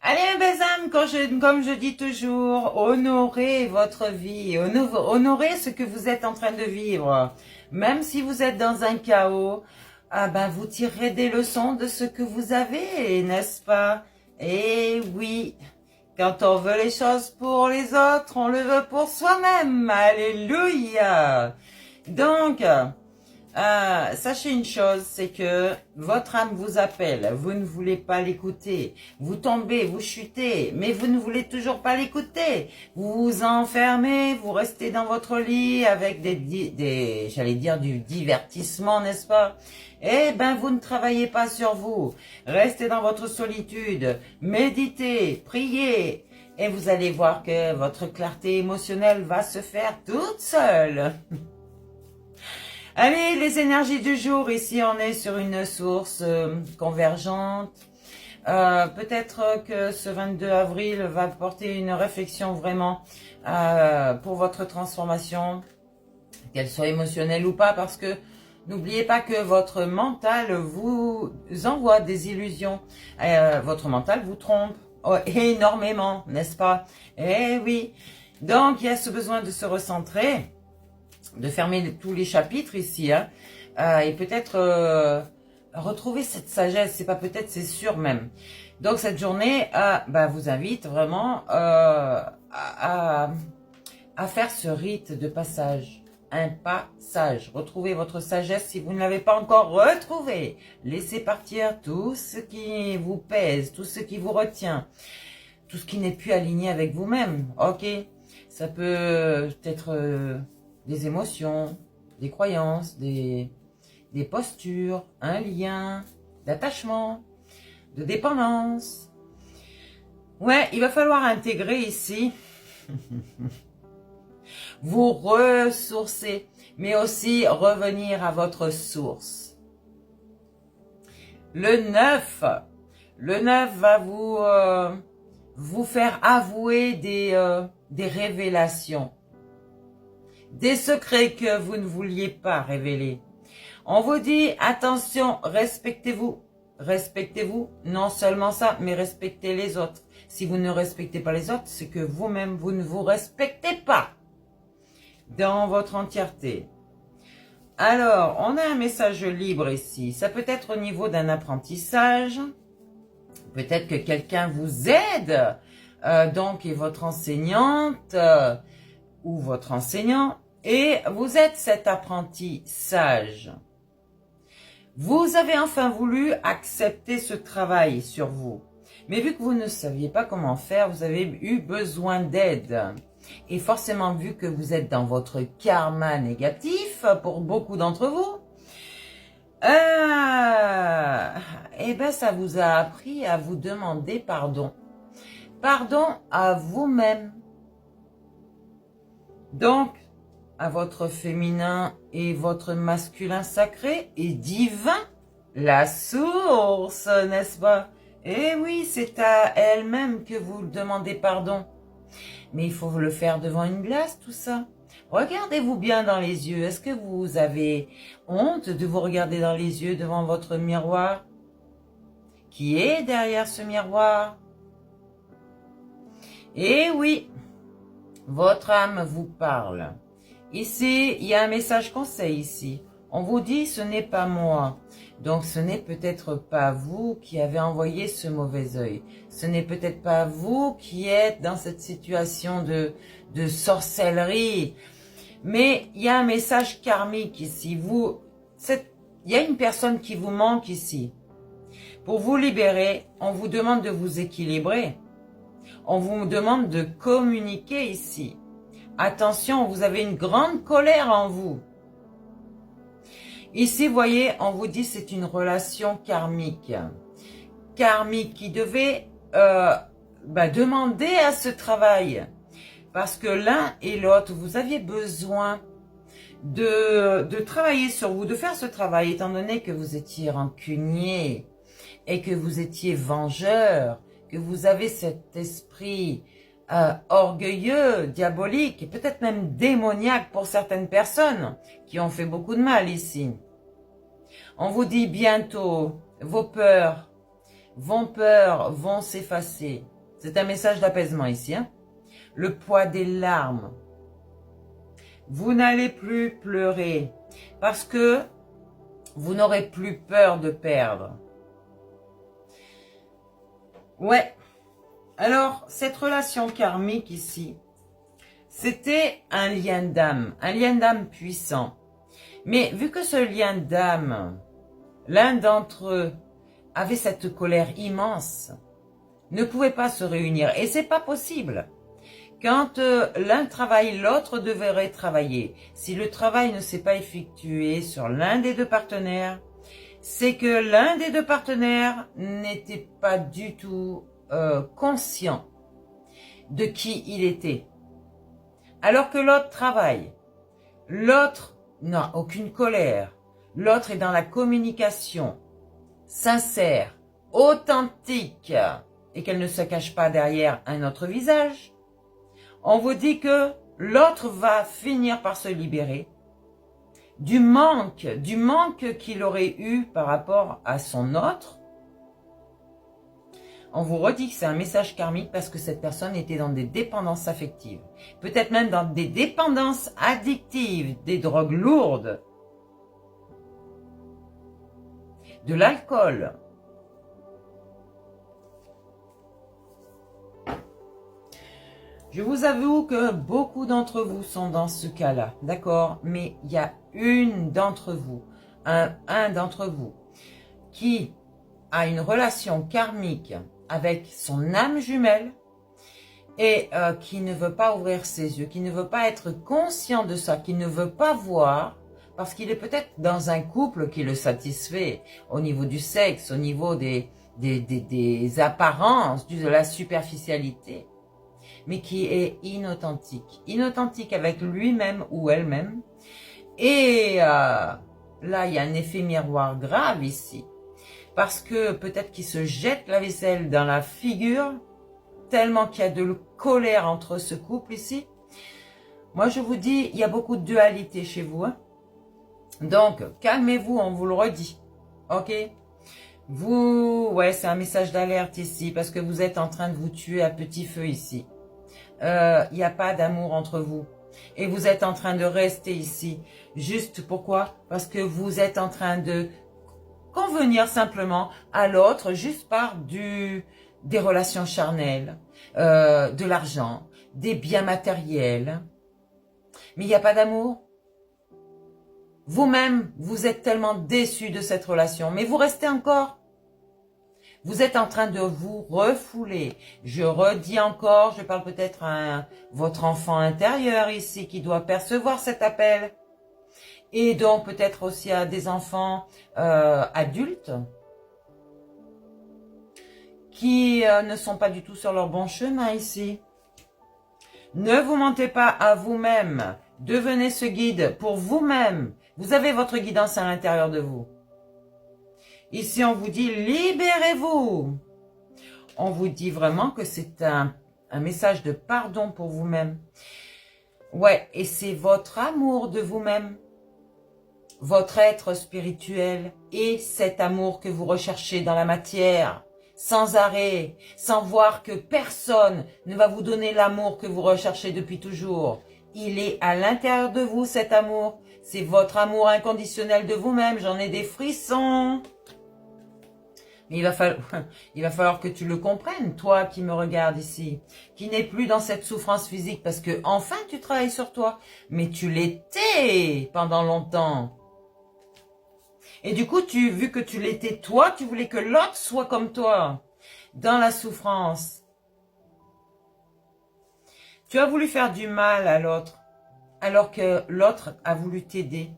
Allez, mes belles âmes, comme je dis toujours, honorez votre vie, honorez ce que vous êtes en train de vivre. Même si vous êtes dans un chaos, ah ben, vous tirerez des leçons de ce que vous avez, n'est-ce pas? Eh oui, quand on veut les choses pour les autres, on le veut pour soi-même. Alléluia! Donc, sachez une chose, c'est que votre âme vous appelle, vous ne voulez pas l'écouter, vous tombez, vous chutez, mais vous ne voulez toujours pas l'écouter, vous vous enfermez, vous restez dans votre lit avec j'allais dire du divertissement, n'est-ce pas? Eh ben, vous ne travaillez pas sur vous, restez dans votre solitude, méditez, priez, et vous allez voir que votre clarté émotionnelle va se faire toute seule. Allez, les énergies du jour, ici on est sur une source convergente. Peut-être que ce 22 avril va porter une réflexion vraiment pour votre transformation, qu'elle soit émotionnelle ou pas, parce que n'oubliez pas que votre mental vous envoie des illusions. Votre mental vous trompe énormément, n'est-ce pas? Eh oui. Donc, il y a ce besoin de se recentrer, de fermer tous les chapitres ici, hein, et peut-être retrouver cette sagesse, c'est pas peut-être, c'est sûr même. Donc cette journée vous invite vraiment à faire ce rite de passage, un passage. Retrouvez votre sagesse si vous ne l'avez pas encore retrouvée. Laissez partir tout ce qui vous pèse, tout ce qui vous retient, tout ce qui n'est plus aligné avec vous-même, ok? Ça peut être des émotions, des croyances, des postures, un lien, d'attachement, de dépendance. Ouais, il va falloir intégrer ici, vous ressourcer, mais aussi revenir à votre source. Le 9 va vous faire avouer des révélations. Des secrets que vous ne vouliez pas révéler. On vous dit, attention, respectez-vous. Respectez-vous, non seulement ça, mais respectez les autres. Si vous ne respectez pas les autres, c'est que vous-même, vous ne vous respectez pas dans votre entièreté. Alors, on a un message libre ici. Ça peut être au niveau d'un apprentissage. Peut-être que quelqu'un vous aide, donc est votre enseignante ou votre enseignant. Et vous êtes cet apprenti sage. Vous avez enfin voulu accepter ce travail sur vous. Mais vu que vous ne saviez pas comment faire, vous avez eu besoin d'aide. Et forcément, vu que vous êtes dans votre karma négatif, pour beaucoup d'entre vous, ça vous a appris à vous demander pardon. Pardon à vous-même. Donc, à votre féminin et votre masculin sacré et divin, la source, n'est-ce pas? Eh oui, c'est à elle-même que vous demandez pardon. Mais il faut le faire devant une glace, tout ça. Regardez-vous bien dans les yeux. Est-ce que vous avez honte de vous regarder dans les yeux devant votre miroir? Qui est derrière ce miroir? Eh oui, votre âme vous parle. Ici, il y a un message conseil ici. On vous dit, ce n'est pas moi. Donc, ce n'est peut-être pas vous qui avez envoyé ce mauvais œil. Ce n'est peut-être pas vous qui êtes dans cette situation de sorcellerie. Mais il y a un message karmique ici. Il y a une personne qui vous manque ici. Pour vous libérer, on vous demande de vous équilibrer. On vous demande de communiquer ici. Attention, vous avez une grande colère en vous. Ici, vous voyez, on vous dit c'est une relation karmique. Karmique qui devait demander à ce travail. Parce que l'un et l'autre, vous aviez besoin de travailler sur vous, de faire ce travail, étant donné que vous étiez rancunier et que vous étiez vengeur, que vous avez cet esprit orgueilleux, diabolique, et peut-être même démoniaque pour certaines personnes qui ont fait beaucoup de mal ici. On vous dit bientôt, vos peurs vont s'effacer. C'est un message d'apaisement ici. Hein. Le poids des larmes. Vous n'allez plus pleurer parce que vous n'aurez plus peur de perdre. Ouais. Alors, cette relation karmique ici, c'était un lien d'âme puissant. Mais vu que ce lien d'âme, l'un d'entre eux avait cette colère immense, ne pouvait pas se réunir. Et c'est pas possible. Quand l'un travaille, l'autre devrait travailler. Si le travail ne s'est pas effectué sur l'un des deux partenaires, c'est que l'un des deux partenaires n'était pas du tout conscient de qui il était. Alors que l'autre travaille. L'autre n'a aucune colère. L'autre est dans la communication sincère, authentique, et qu'elle ne se cache pas derrière un autre visage. On vous dit que l'autre va finir par se libérer du manque qu'il aurait eu par rapport à son autre. On vous redit que c'est un message karmique parce que cette personne était dans des dépendances affectives. Peut-être même dans des dépendances addictives, des drogues lourdes, de l'alcool. Je vous avoue que beaucoup d'entre vous sont dans ce cas-là, d'accord? Mais il y a une d'entre vous, un d'entre vous, qui a une relation karmique avec son âme jumelle et qui ne veut pas ouvrir ses yeux, qui ne veut pas être conscient de ça, qui ne veut pas voir, parce qu'il est peut-être dans un couple qui le satisfait au niveau du sexe, au niveau des apparences, de la superficialité, mais qui est inauthentique avec lui-même ou elle-même. Et là, il y a un effet miroir grave ici, parce que peut-être qu'il se jette la vaisselle dans la figure, tellement qu'il y a de colère entre ce couple ici. Moi, je vous dis, il y a beaucoup de dualité chez vous. Hein. Donc, calmez-vous, on vous le redit. Ok? Vous, ouais, c'est un message d'alerte ici, parce que vous êtes en train de vous tuer à petit feu ici. Il n'y a pas d'amour entre vous. Et vous êtes en train de rester ici. Juste pourquoi? Parce que vous êtes en train de convenir simplement à l'autre juste par des relations charnelles, de l'argent, des biens matériels. Mais il n'y a pas d'amour. Vous-même, vous êtes tellement déçu de cette relation, mais vous restez encore. Vous êtes en train de vous refouler. Je redis encore, je parle peut-être à votre enfant intérieur ici qui doit percevoir cet appel. Et donc peut-être aussi à des enfants adultes qui ne sont pas du tout sur leur bon chemin ici. Ne vous mentez pas à vous-même. Devenez ce guide pour vous-même. Vous avez votre guidance à l'intérieur de vous. Ici, on vous dit libérez-vous. On vous dit vraiment que c'est un message de pardon pour vous-même. Ouais, et c'est votre amour de vous-même. Votre être spirituel et cet amour que vous recherchez dans la matière, sans arrêt, sans voir que personne ne va vous donner l'amour que vous recherchez depuis toujours. Il est à l'intérieur de vous, cet amour. C'est votre amour inconditionnel de vous-même. J'en ai des frissons. Mais il va falloir que tu le comprennes, toi qui me regardes ici, qui n'es plus dans cette souffrance physique parce que enfin tu travailles sur toi. Mais tu l'étais pendant longtemps. Et du coup, vu que tu l'étais toi, tu voulais que l'autre soit comme toi, dans la souffrance. Tu as voulu faire du mal à l'autre, alors que l'autre a voulu t'aider.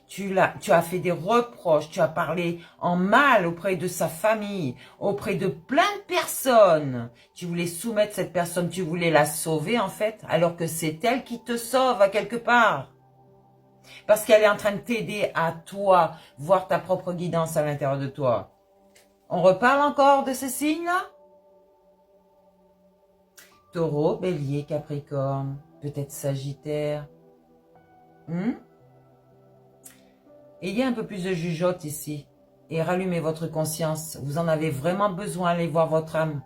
Tu as fait des reproches, tu as parlé en mal auprès de sa famille, auprès de plein de personnes. Tu voulais soumettre cette personne, tu voulais la sauver en fait, alors que c'est elle qui te sauve à quelque part. Parce qu'elle est en train de t'aider à toi, voir ta propre guidance à l'intérieur de toi. On reparle encore de ces signes-là? Taureau, Bélier, Capricorne, peut-être Sagittaire. Ayez un peu plus de jugeote ici et rallumez votre conscience. Vous en avez vraiment besoin, allez voir votre âme.